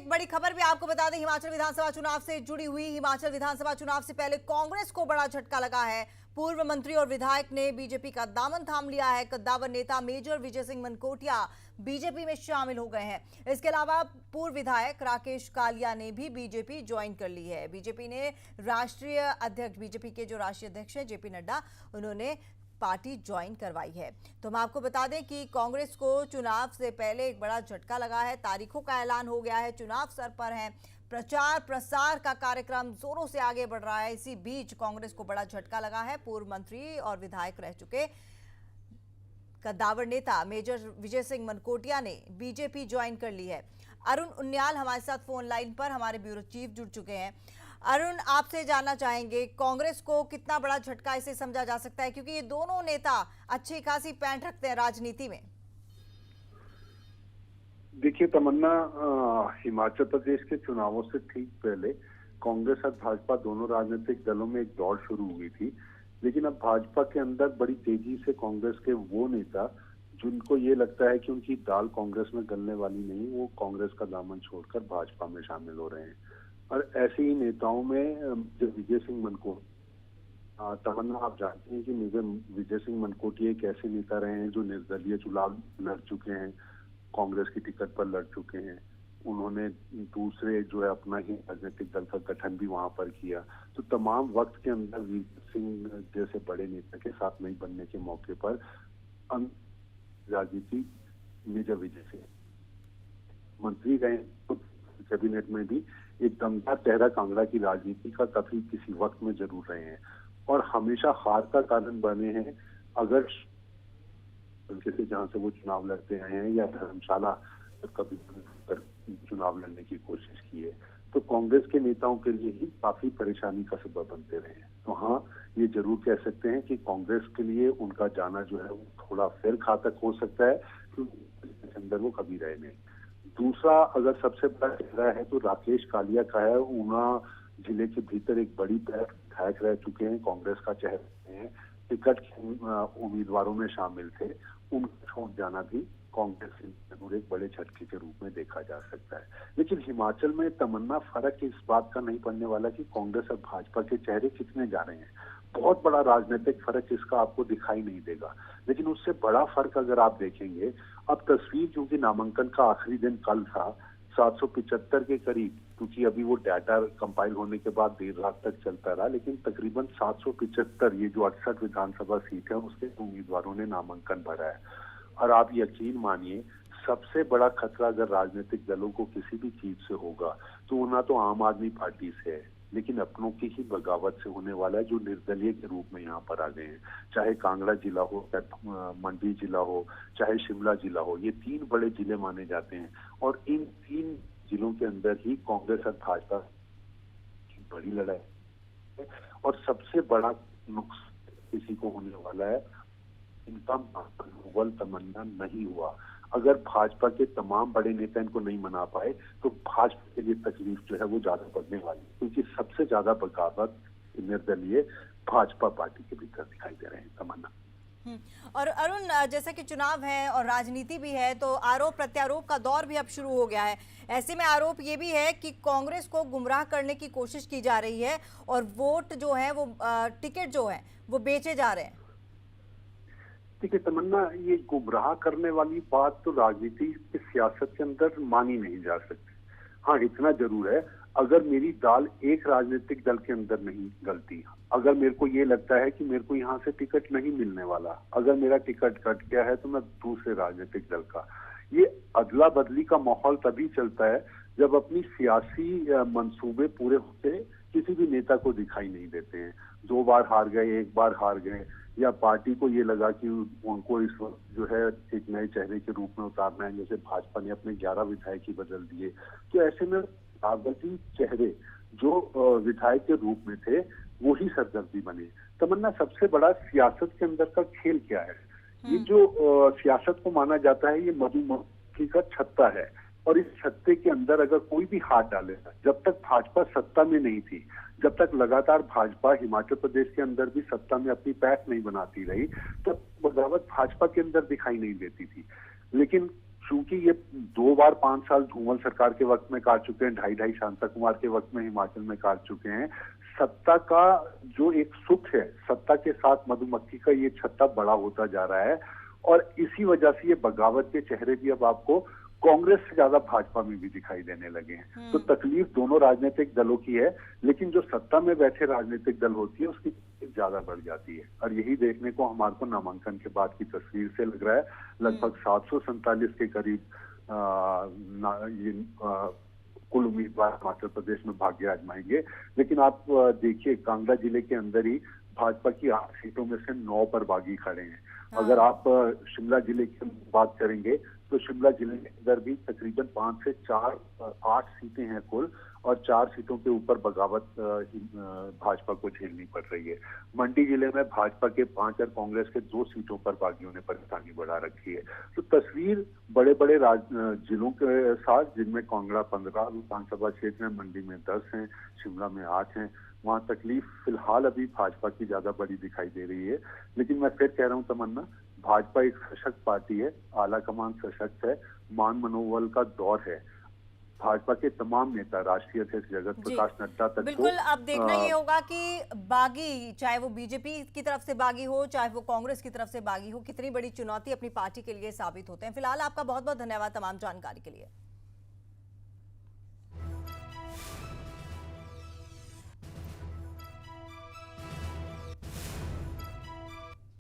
एक बड़ी खबर भी आपको बता दें, हिमाचल विधानसभा चुनाव से जुड़ी हुई। हिमाचल विधानसभा चुनाव से पहले कांग्रेस को बड़ा झटका लगा है। पूर्व मंत्री और विधायक ने बीजेपी का दामन थाम लिया है। कद्दावर नेता मेजर विजय सिंह मनकोटिया बीजेपी में शामिल हो गए हैं। इसके अलावा पूर्व विधायक राकेश कालिया ने भी बीजेपी ज्वाइन कर ली है। बीजेपी ने राष्ट्रीय अध्यक्ष, बीजेपी के जो राष्ट्रीय अध्यक्ष हैं जेपी नड्डा, उन्होंने पार्टी ज्वाइन करवाई है। तो हम आपको बता दें कि कांग्रेस को चुनाव से पहले एक बड़ा झटका लगा है। तारीखों का ऐलान हो गया है, चुनाव सर पर है, प्रचार प्रसार का कार्यक्रम जोरों से आगे बढ़ रहा है। इसी बीच कांग्रेस को बड़ा झटका लगा है। पूर्व मंत्री और विधायक रह चुके कद्दावर नेता मेजर विजय सिंह मनकोटिया ने बीजेपी ज्वाइन कर ली है। अरुण उनियाल हमारे साथ फोन लाइन पर, हमारे ब्यूरो चीफ जुड़ चुके हैं। अरुण, आपसे जानना चाहेंगे कांग्रेस को कितना बड़ा झटका इसे समझा जा सकता है, क्योंकि ये दोनों नेता अच्छी खासी पैंठ रखते हैं राजनीति में। देखिए तमन्ना, हिमाचल प्रदेश के चुनावों से ठीक पहले कांग्रेस और भाजपा दोनों राजनीतिक दलों में एक दौड़ शुरू हुई थी। लेकिन अब भाजपा के अंदर बड़ी तेजी से कांग्रेस के वो नेता जिनको ये लगता है कि उनकी दाल कांग्रेस में गलने वाली नहीं, वो कांग्रेस का दामन छोड़कर भाजपा में शामिल हो रहे हैं। और ऐसे ही नेताओं में जो विजय सिंह मनकोटिया, तमन्ना आप जानते हैं कि विजय सिंह मनकोटिया एक ऐसे नेता रहे हैं जो निर्दलीय चुनाव लड़ चुके हैं, कांग्रेस की टिकट पर लड़ चुके हैं। उन्होंने दूसरे जो है अपना ही राजनीतिक दल का गठन भी वहां पर किया। तो तमाम वक्त के अंदर विजय सिंह जैसे बड़े नेता के साथ नहीं बनने के मौके पर राजनीति मेजर विजय सिंह मंत्री रहे, तो कैबिनेट में भी एक दमदार चेहरा कांगड़ा की राजनीति का कभी किसी वक्त में जरूर रहे हैं और हमेशा हार का कारण बने हैं। अगर से जहां से वो चुनाव लड़ते आए हैं या धर्मशाला कभी चुनाव लड़ने की कोशिश की है, तो कांग्रेस के नेताओं के लिए ही काफी परेशानी का सबब बनते रहे हैं। तो हाँ, ये जरूर कह सकते हैं कि कांग्रेस के लिए उनका जाना जो है वो थोड़ा फिर घातक हो सकता है, क्योंकि अंदर वो कभी रहे नहीं। दूसरा अगर सबसे बड़ा चेहरा है तो राकेश कालिया का है। ऊना जिले के भीतर एक बड़ी विधायक रह चुके हैं, कांग्रेस का चेहरा हैं, टिकट उम्मीदवारों में शामिल थे। उनका छूट जाना भी कांग्रेस के जरूर एक बड़े झटके के रूप में देखा जा सकता है। लेकिन हिमाचल में तमन्ना फर्क इस बात का नहीं पड़ने वाला कि कांग्रेस और भाजपा के चेहरे कितने जा रहे हैं। बहुत बड़ा राजनीतिक फर्क इसका आपको दिखाई नहीं देगा। लेकिन उससे बड़ा फर्क अगर आप देखेंगे, अब तस्वीर क्योंकि नामांकन का आखिरी दिन कल था, 775 के करीब, क्योंकि अभी वो डाटा कंपाइल होने के बाद देर रात तक चलता रहा, लेकिन तकरीबन 775 ये जो 68 विधानसभा सीट है उसके उम्मीदवारों ने नामांकन भरा है। और आप यकीन मानिए, सबसे बड़ा खतरा अगर राजनीतिक दलों को किसी भी चीज से होगा तो ना तो आम आदमी पार्टी से है, लेकिन अपनों की ही बगावत से होने वाला है, जो निर्दलीय के रूप में यहाँ पर आ गए हैं। चाहे कांगड़ा जिला हो, चाहे मंडी जिला हो, चाहे शिमला जिला हो, ये 3 बड़े जिले माने जाते हैं। और इन 3 जिलों के अंदर ही कांग्रेस और भाजपा की बड़ी लड़ाई है। और सबसे बड़ा नुकसान किसी को होने वाला है, इनका मनोबल तमन्ना नहीं हुआ। अगर भाजपा के तमाम बड़े नेता इनको नहीं मना पाए तो भाजपा के लिए तकलीफ जो है वो ज्यादा बढ़ने वाली है, क्योंकि सबसे ज्यादा बगावत निर्दलीय भाजपा पार्टी के भीतर दिखाई दे रहे हैं। तमन्ना और अरुण, जैसा कि चुनाव है और राजनीति भी है, तो आरोप प्रत्यारोप का दौर भी अब शुरू हो गया है। ऐसे में आरोप ये भी है कि कांग्रेस को गुमराह करने की कोशिश की जा रही है और वोट जो है वो टिकट जो है वो बेचे जा रहे हैं। देखिए तमन्ना, ये गुमराह करने वाली बात तो राजनीति की सियासत के अंदर मानी नहीं जा सकती। हाँ, इतना जरूर है, अगर मेरी दाल एक राजनीतिक दल के अंदर नहीं गलती, अगर मेरे को ये लगता है कि मेरे को यहाँ से टिकट नहीं मिलने वाला, अगर मेरा टिकट कट गया है तो मैं दूसरे राजनीतिक दल का, ये अदला बदली का माहौल तभी चलता है जब अपनी सियासी मंसूबे पूरे होते किसी भी नेता को दिखाई नहीं देते हैं। 2 बार हार गए, 1 बार हार गए, या पार्टी को ये लगा कि उनको इस वक्त जो है एक नए चेहरे के रूप में उतारना है, जैसे भाजपा ने अपने 11 विधायक ही बदल दिए। तो ऐसे में कागजी चेहरे जो विधायक के रूप में थे वो ही सरदर्दी बने। तमन्ना, सबसे बड़ा सियासत के अंदर का खेल क्या है? ये जो सियासत को माना जाता है ये मधुमक्खी का छत्ता है, और इस छत्ते के अंदर अगर कोई भी हाथ डालेगा, जब तक भाजपा सत्ता में नहीं थी, जब तक लगातार भाजपा हिमाचल प्रदेश के अंदर भी सत्ता में अपनी पैठ नहीं बनाती रही, तब बगावत भाजपा के अंदर दिखाई नहीं देती थी। लेकिन चूंकि ये 2 बार 5 साल धूमल सरकार के वक्त में काट चुके हैं, 2.5 शांता कुमार के वक्त में हिमाचल में काट चुके हैं। सत्ता का जो एक सुख है, सत्ता के साथ मधुमक्खी का ये छत्ता बड़ा होता जा रहा है और इसी वजह से ये बगावत के चेहरे भी अब आपको कांग्रेस से ज्यादा भाजपा में भी दिखाई देने लगे हैं। तो तकलीफ दोनों राजनीतिक दलों की है, लेकिन जो सत्ता में बैठे राजनीतिक दल होती है उसकी ज्यादा बढ़ जाती है और यही देखने को हमारे को नामांकन के बाद की तस्वीर से लग रहा है। लगभग 747 के करीब कुल उम्मीदवार हिमाचल प्रदेश में भाग्य आजमाएंगे। लेकिन आप देखिए, कांगड़ा जिले के अंदर ही भाजपा की 8 सीटों में से 9 पर बागी खड़े हैं। अगर आप शिमला जिले की बात करेंगे तो शिमला जिले के अंदर भी तकरीबन 5 से 8 सीटें हैं कुल, और 4 सीटों के ऊपर बगावत भाजपा को झेलनी पड़ रही है। मंडी जिले में भाजपा के 5 और कांग्रेस के 2 सीटों पर बागियों ने परेशानी बढ़ा रखी है। तो तस्वीर बड़े बड़े जिलों के साथ, जिनमें कांगड़ा 15 विधानसभा क्षेत्र है, मंडी में 10 हैं, शिमला में 8 हैं, वहां तकलीफ फिलहाल अभी भाजपा की ज्यादा बड़ी दिखाई दे रही है। लेकिन मैं फिर कह रहा हूं तमन्ना, भाजपा एक सशक्त पार्टी है, आला कमान सशक्त है, मान मनोबल का दौर है। भाजपा के तमाम नेता, राष्ट्रीय अध्यक्ष जगत प्रकाश नड्डा तक बिल्कुल अब देखना ये होगा कि बागी, चाहे वो बीजेपी की तरफ से बागी हो, चाहे वो कांग्रेस की तरफ से बागी हो, कितनी बड़ी चुनौती अपनी पार्टी के लिए साबित होते हैं। फिलहाल आपका बहुत बहुत धन्यवाद तमाम जानकारी के लिए।